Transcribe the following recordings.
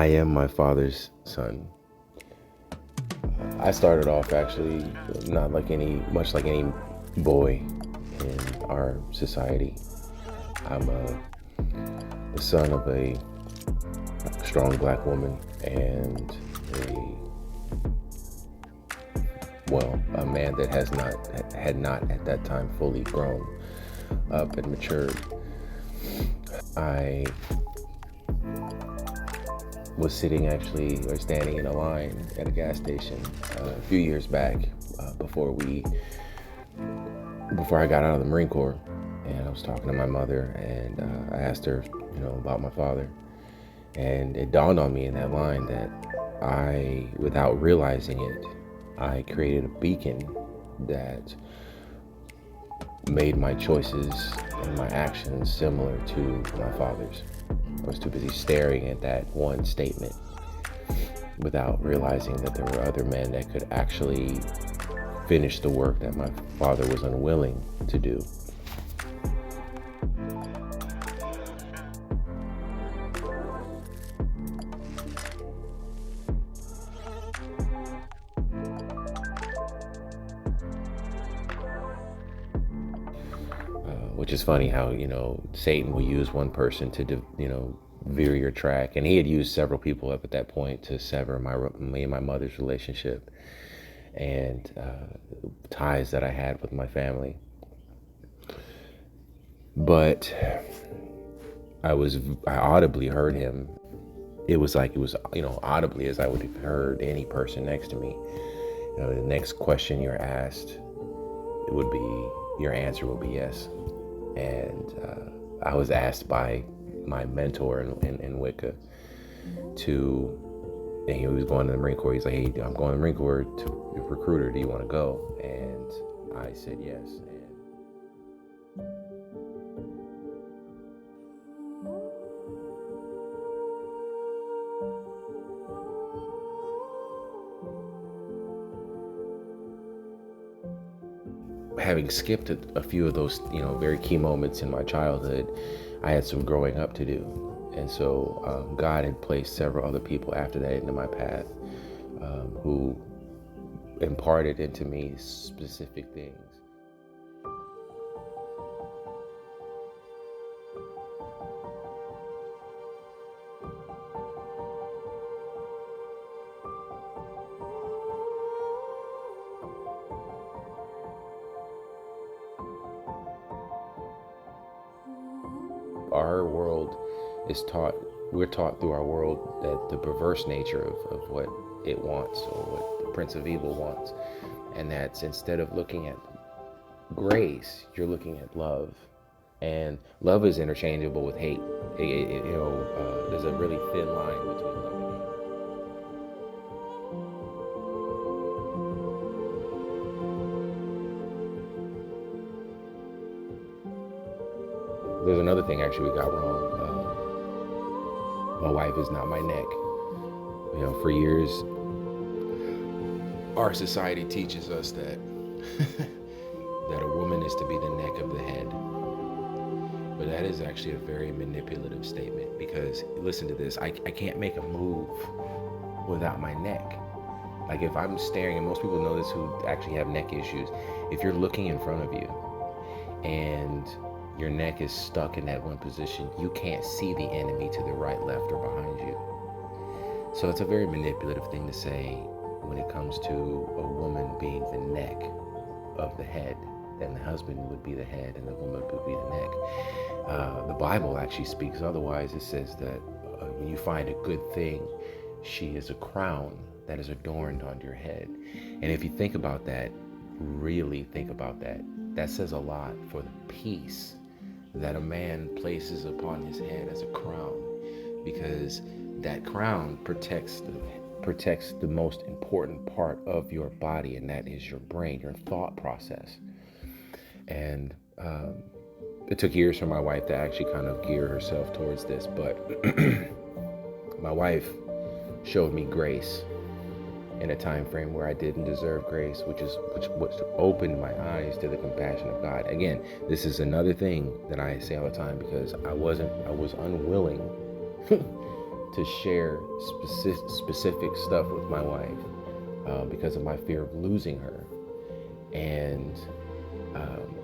I am my father's son. I started off actually not much like any boy in our society. I'm the son of a strong black woman and a man that had not at that time fully grown up and matured. I was standing in a line at a gas station a few years back before I got out of the Marine Corps, and I was talking to my mother, and I asked her, about my father, and it dawned on me in that line that without realizing it, I created a beacon that made my choices and my actions similar to my father's. I was too busy staring at that one statement without realizing that there were other men that could actually finish the work that my father was unwilling to do. Which is funny how, Satan will use one person to, veer your track. And he had used several people up at that point to sever me and my mother's relationship and ties that I had with my family. But I audibly heard him. It was audibly as I would have heard any person next to me. The next question you're asked, your answer will be yes. And I was asked by my mentor in Wicca and he was going to the Marine Corps. He's like, hey, I'm going to the Marine Corps to recruiter. Do you want to go? And I said yes. Having skipped a few of those, very key moments in my childhood, I had some growing up to do. And so God had placed several other people after that into my path who imparted into me specific things. Our world we're taught through our world that the perverse nature of what it wants or what the Prince of Evil wants. And that's instead of looking at grace, you're looking at love. And love is interchangeable with hate. There's a really thin line between love and hate. There's another thing actually we got wrong. My wife is not my neck. For years, our society teaches us that that a woman is to be the neck of the head. But that is actually a very manipulative statement because, listen to this, I can't make a move without my neck. Like if I'm staring, and most people know this who actually have neck issues, if you're looking in front of you and your neck is stuck in that one position, you can't see the enemy to the right, left, or behind you. So it's a very manipulative thing to say when it comes to a woman being the neck of the head. Then the husband would be the head and the woman would be the neck. The Bible actually speaks otherwise. It says that when you find a good thing, she is a crown that is adorned on your head. And if you think about that, really think about that, that says a lot for the peace that a man places upon his head as a crown, because that crown protects the most important part of your body, and that is your brain, your thought process. And it took years for my wife to actually kind of gear herself towards this, but my wife showed me grace in a time frame where I didn't deserve grace, which opened my eyes to the compassion of God. Again, this is another thing that I say all the time because I was unwilling to share specific stuff with my wife because of my fear of losing her. And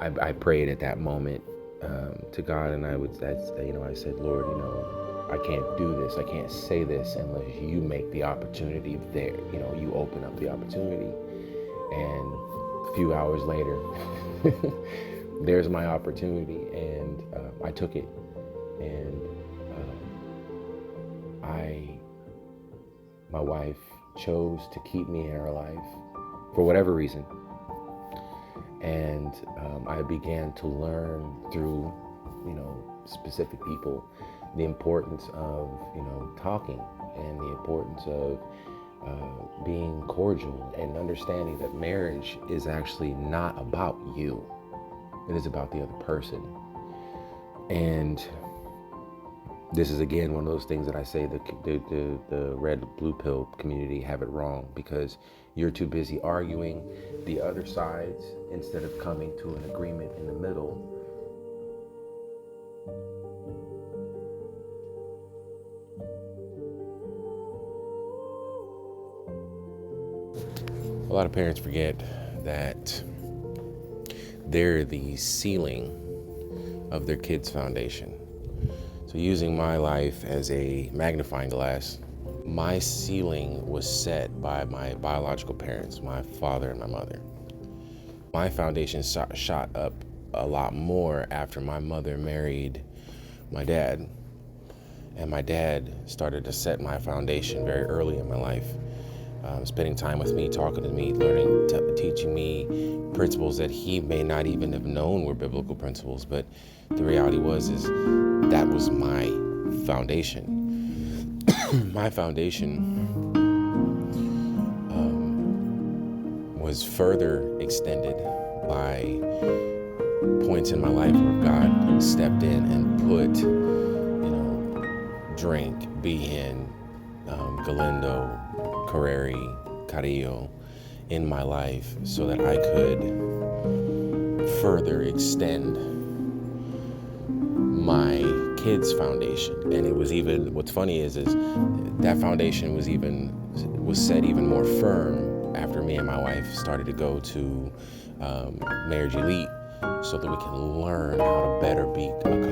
I prayed at that moment to God, and I said, Lord, I can't do this. I can't say this unless you make the opportunity there. You open up the opportunity. And a few hours later, there's my opportunity, and I took it. And my wife chose to keep me in her life for whatever reason. And I began to learn through, specific people, the importance of, talking, and the importance of being cordial, and understanding that marriage is actually not about you. It is about the other person. And this is, again, one of those things that I say the red blue pill community have it wrong, because you're too busy arguing the other sides instead of coming to an agreement in the middle. A lot of parents forget that they're the ceiling of their kids' foundation. So using my life as a magnifying glass, my ceiling was set by my biological parents, my father and my mother. My foundation shot up a lot more after my mother married my dad. And my dad started to set my foundation very early in my life. Spending time with me, talking to me, teaching me principles that he may not even have known were biblical principles. But the reality is that was my foundation. My foundation was further extended by points in my life where God stepped in and put, drink, Behan, Galindo, Carreri, Carrillo in my life so that I could further extend my kids' foundation. And it was even, what's funny is that foundation was set even more firm after me and my wife started to go to Marriage Elite, so that we can learn how to better be a couple.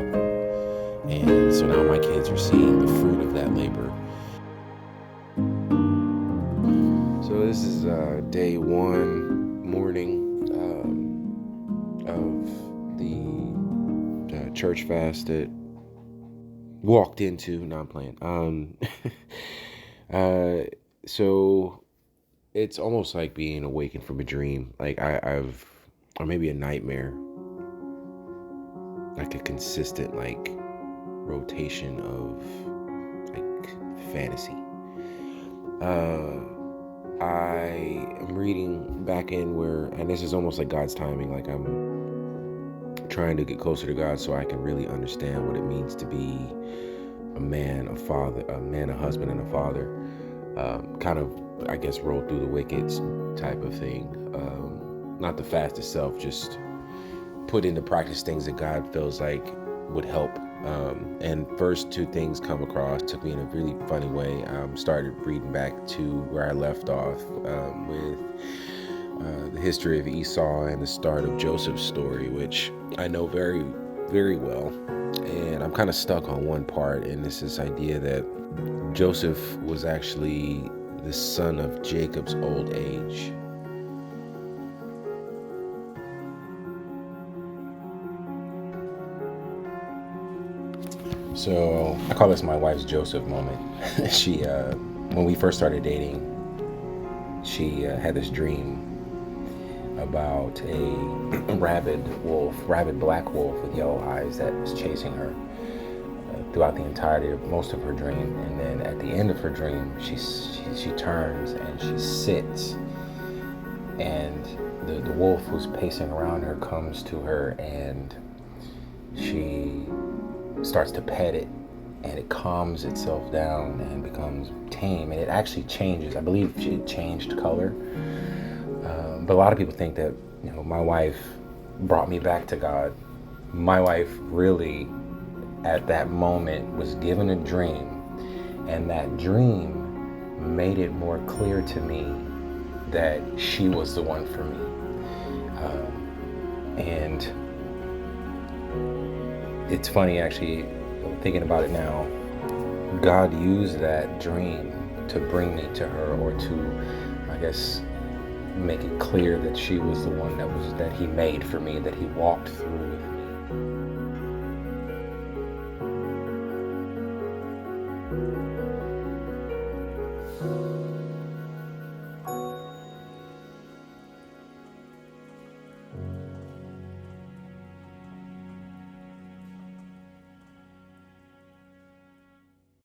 And so now my kids are seeing the fruit of that labor. So this is day one morning of the church fast that walked into. No, I'm playing. So it's almost like being awakened from a dream. Like or maybe a nightmare. Like a consistent rotation of fantasy. I am reading back in and this is almost like God's timing, like I'm trying to get closer to God so I can really understand what it means to be a man, a father, a husband, and a father. Kind of, I guess, roll through the wickets type of thing. Not the fast itself, just put into practice things that God feels like would help. And first two things come across, took me in a really funny way. Started reading back to where I left off with the history of Esau and the start of Joseph's story, which I know very, very well. And I'm kind of stuck on one part, and this is this idea that Joseph was actually the son of Jacob's old age. So I call this my wife's Joseph moment. She, when we first started dating, she had this dream about a rabid black wolf with yellow eyes that was chasing her throughout the entirety of most of her dream. And then at the end of her dream, she turns and she sits, and the wolf who's pacing around her comes to her, and she starts to pet it, and it calms itself down and becomes tame, and it actually changes. I believe she changed color. But a lot of people think that, my wife brought me back to God. My wife really, at that moment, was given a dream, And that dream made it more clear to me that she was the one for me. And it's funny, actually, thinking about it now, God used that dream to bring me to her, or to, I guess, make it clear that she was the one that he made for me, that he walked through with me.